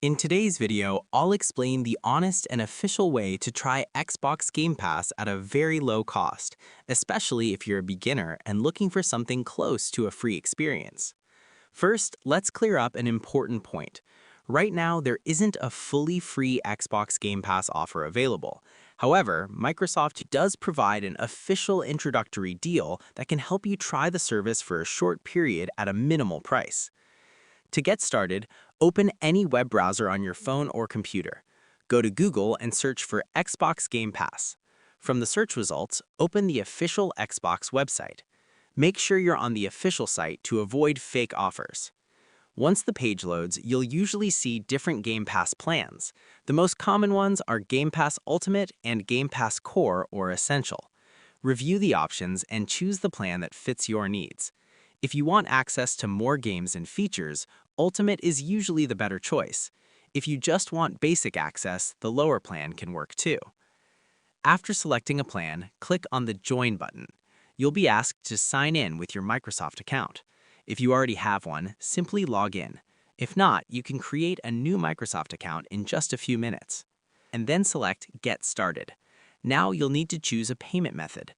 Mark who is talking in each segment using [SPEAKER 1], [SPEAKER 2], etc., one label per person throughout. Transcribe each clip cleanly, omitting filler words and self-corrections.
[SPEAKER 1] In today's video, I'll explain the honest and official way to try Xbox Game Pass at a very low cost, especially if you're a beginner and looking for something close to a free experience. First, let's clear up an important point. Right now, there isn't a fully free Xbox Game Pass offer available. However, Microsoft does provide an official introductory deal that can help you try the service for a short period at a minimal price. To get started, open any web browser on your phone or computer. Go to Google and search for Xbox Game Pass. From the search results, open the official Xbox website. Make sure you're on the official site to avoid fake offers. Once the page loads, you'll usually see different Game Pass plans. The most common ones are Game Pass Ultimate and Game Pass Core or Essential. Review the options and choose the plan that fits your needs. If you want access to more games and features, Ultimate is usually the better choice. If you just want basic access, the lower plan can work too. After selecting a plan, click on the Join button. You'll be asked to sign in with your Microsoft account. If you already have one, simply log in. If not, you can create a new Microsoft account in just a few minutes. And then select Get Started. Now you'll need to choose a payment method.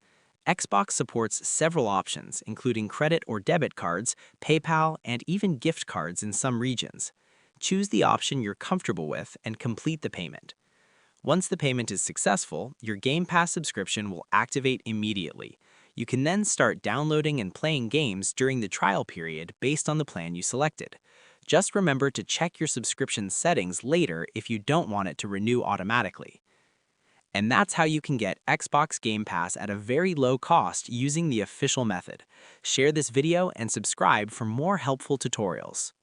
[SPEAKER 1] Xbox supports several options, including credit or debit cards, PayPal, and even gift cards in some regions. Choose the option you're comfortable with and complete the payment. Once the payment is successful, your Game Pass subscription will activate immediately. You can then start downloading and playing games during the trial period based on the plan you selected. Just remember to check your subscription settings later if you don't want it to renew automatically. And that's how you can get Xbox Game Pass at a very low cost using the official method. Share this video and subscribe for more helpful tutorials.